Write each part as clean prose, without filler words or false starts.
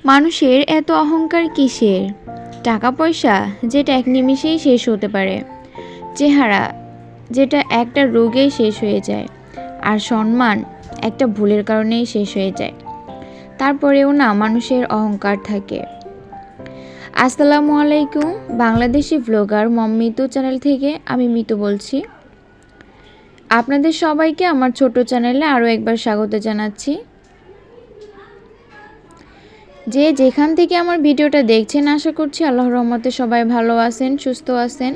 মানুষের এত অহংকার কিসের? টাকা পয়সা যেটা এক নিমিষেই শেষ হতে পারে, চেহারা যেটা একটা রোগেই শেষ হয়ে যায়, আর সম্মান একটা ভুলের কারণেই শেষ হয়ে যায়। তারপরেও না মানুষের অহংকার থাকে। আসসালামু আলাইকুম, বাংলাদেশি ব্লগার মিতু চ্যানেল থেকে আমি মিতু বলছি। আপনাদের সবাইকে আমার ছোট চ্যানেলে আরও একবার স্বাগত জানাচ্ছি। যে যেখান থেকে আমার ভিডিওটা দেখছেন, আশা করছি আল্লাহর রহমতে সবাই ভালো আছেন, সুস্থ আছেন।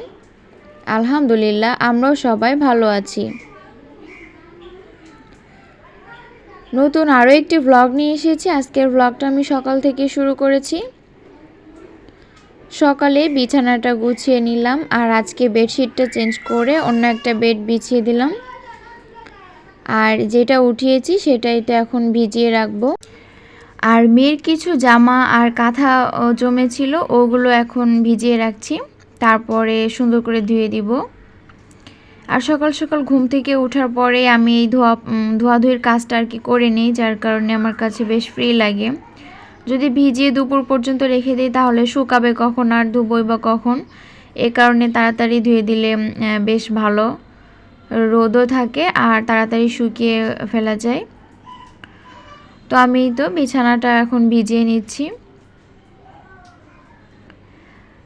আলহামদুলিল্লাহ, আমরাও সবাই ভালো আছি। নতুন আরও একটি ভ্লগ নিয়ে এসেছি। আজকের ভ্লগটা আমি সকাল থেকে শুরু করেছি। সকালে বিছানাটা গুছিয়ে নিলাম, আর আজকে বেডশিটটা চেঞ্জ করে অন্য একটা বেড বিছিয়ে দিলাম। আর যেটা উঠিয়েছি সেটাই তো এখন ভিজিয়ে রাখবো। আর মেয়ের কিছু জামা আর কাঁথা জমেছিল, ওগুলো এখন ভিজিয়ে রাখছি, তারপরে সুন্দর করে ধুয়ে দিব। আর সকাল সকাল ঘুম থেকে ওঠার পরে আমি এই ধোয়াধুয়ির কাজটা আর কি করে নিই, যার কারণে আমার কাছে বেশ ফ্রি লাগে। যদি ভিজিয়ে দুপুর পর্যন্ত রেখে দিই তাহলে শুকাবে কখন আর ধুবই বা কখন। এ কারণে তাড়াতাড়ি ধুয়ে দিলে বেশ ভালো, রোদও থাকে আর তাড়াতাড়ি শুকিয়ে ফেলা যায়। তো আমি তো বিছানাটা এখন ভিজিয়ে নিচ্ছি।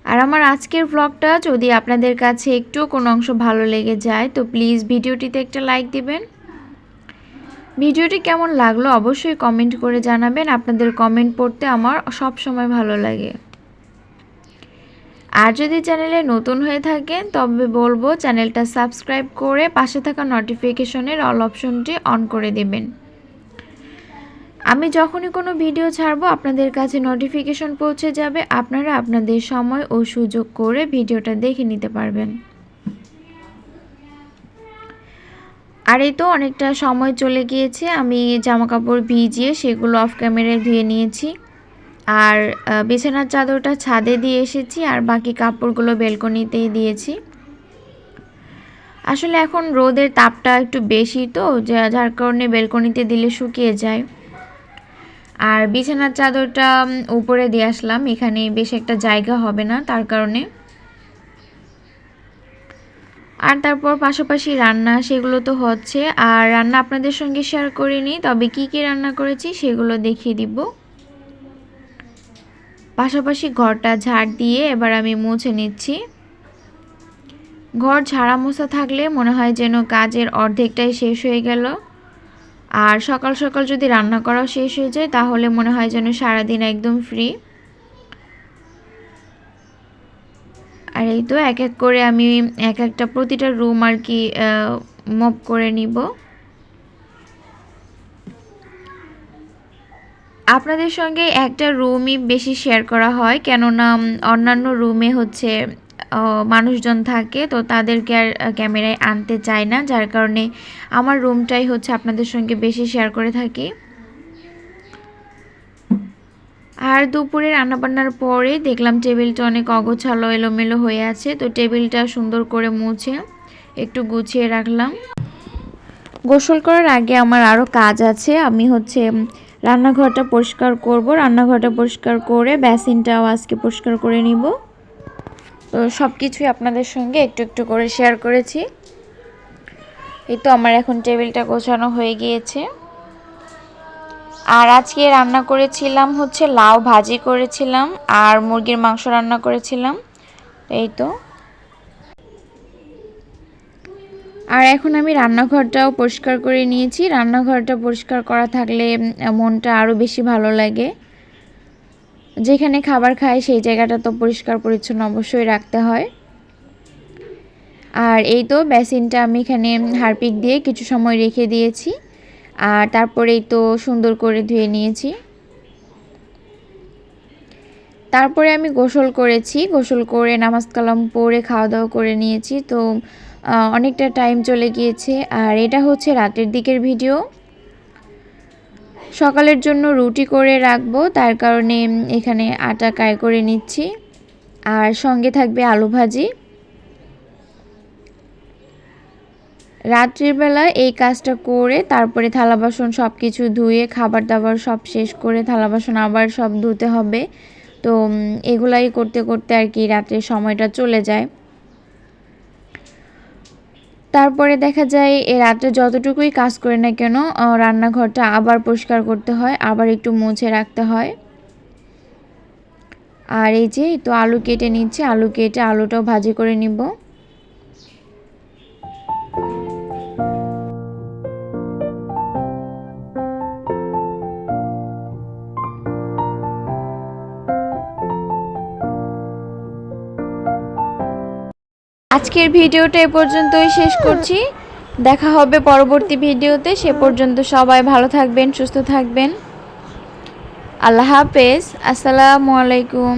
আর আমার আজকের ব্লগটা যদি আপনাদের কাছে একটু কোনো অংশ ভালো লেগে যায় তো প্লিজ ভিডিওটিতে একটা লাইক দিবেন। ভিডিওটি কেমন লাগলো অবশ্যই কমেন্ট করে জানাবেন। আপনাদের কমেন্ট পড়তে আমার সব সময় ভালো লাগে। আর যদি চ্যানেলে নতুন হয়ে থাকেন তবে বলবো চ্যানেলটা সাবস্ক্রাইব করে পাশে থাকা নোটিফিকেশনের অল অপশনটি অন করে দেবেন। আমি যখনই কোনো ভিডিও ছাড়বো আপনাদের কাছে নোটিফিকেশন পৌঁছে যাবে, আপনারা আপনাদের সময় ও সুযোগ করে ভিডিওটা দেখে নিতে পারবেন। আর এই তো অনেকটা সময় চলে গিয়েছে, আমি জামা কাপড় ভিজিয়ে সেগুলো অফ ক্যামেরায় ধুয়ে নিয়েছি। আর বিছানার চাদরটা ছাদে দিয়ে এসেছি, আর বাকি কাপড়গুলো বেলকনিতেই দিয়েছি। আসলে এখন রোদের তাপটা একটু বেশি, তো যার কারণে বেলকনিতে দিলে শুকিয়ে যায়। আর বিছানার চাদরটা উপরে দিয়ে আসলাম, এখানে বেশ একটা জায়গা হবে না তার কারণে। আর তারপর পাশাপাশি রান্না সেগুলো তো হচ্ছে, আর রান্না আপনাদের সঙ্গে শেয়ার করিনি, তবে কি কি রান্না করেছি সেগুলো দেখিয়ে দিব। পাশাপাশি ঘরটা ঝাড় দিয়ে এবার আমি মুছে নিচ্ছি। ঘর ঝাড়া মোছা থাকলে মনে হয় যেন কাজের অর্ধেকটাই শেষ হয়ে গেল। আর সকাল সকাল যদি রান্না করাও শেষ হয়ে যায় তাহলে মনে হয় যেন সারাদিন একদম ফ্রি। আর এই তো এক এক করে আমি একটা প্রতিটা রুম আর কি মপ করে নিব। আপনাদের সঙ্গে একটা রুমই বেশি শেয়ার করা হয়, কেননা অন্যান্য রুমে হচ্ছে মানুষজন থাকে, তো তাদেরকে আর ক্যামেরায় আনতে চায় না, যার কারণে আমার রুমটাই হচ্ছে আপনাদের সঙ্গে বেশি শেয়ার করে থাকি। আর দুপুরে রান্নাবান্নার পরে দেখলাম টেবিলটা অনেক অগোছালো এলোমেলো হয়ে আছে, তো টেবিলটা সুন্দর করে মুছে একটু গুছিয়ে রাখলাম। গোসল করার আগে আমার আরও কাজ আছে, আমি হচ্ছে রান্নাঘরটা পরিষ্কার করব। রান্নাঘরটা পরিষ্কার করে বেসিনটাও আজকে পরিষ্কার করে নিব। তো সব কিছুই আপনাদের সঙ্গে একটু একটু করে শেয়ার করেছি। এই তো আমার এখন টেবিলটা গোছানো হয়ে গিয়েছে। আর আজকে রান্না করেছিলাম হচ্ছে লাউ ভাজি করেছিলাম, আর মুরগির মাংস রান্না করেছিলাম। এই তো। আর এখন আমি রান্নাঘরটাও পরিষ্কার করে নিয়েছি। রান্নাঘরটা পরিষ্কার করা থাকলে মনটা আরও বেশি ভালো লাগে। যেখানে খাবার খাই সেই জায়গাটা তো পরিষ্কার পরিচ্ছন্ন অবশ্যই রাখতে হয়। আর এই তো বেসিনটা আমি এখানে হারপিক দিয়ে কিছু সময় রেখে দিয়েছি, আর তারপরেই তো সুন্দর করে ধুয়ে নিয়েছি। তারপরে আমি গোসল করেছি, গোসল করে নামাজ কালাম পড়ে খাওয়া দাওয়া করে নিয়েছি। তো অনেকটা টাইম চলে গিয়েছে। আর এটা হচ্ছে রাতের দিকের ভিডিও। সকালের জন্য রুটি করে রাখবো, তার কারণে এখানে আটা কায় করে নিচ্ছি, আর সঙ্গে থাকবে আলু ভাজি। রাত্রির বেলা এই কাজটা করে তারপরে থালা বাসন সব কিছু ধুয়ে খাবার দাবার সব শেষ করে থালা বাসন আবার সব ধুতে হবে। তো এগুলাই করতে করতে আর কি রাতের সময়টা চলে যায়। তারপরে দেখা যায় এ রাতে যতটুকুই কাজ করি না কেন রান্নাঘরটা আবার পরিষ্কার করতে হয়, আবার একটু মুছে রাখতে হয়। আর এই যে তো আলু কেটে নিচ্ছি, আলু কেটে আলুটাও ভাজি করে নিব। আজকের ভিডিওটা এ পর্যন্তই শেষ করছি। দেখা হবে পরবর্তী ভিডিওতে। সে পর্যন্ত সবাই ভালো থাকবেন, সুস্থ থাকবেন। আল্লাহ হাফেজ। আসসালামু আলাইকুম।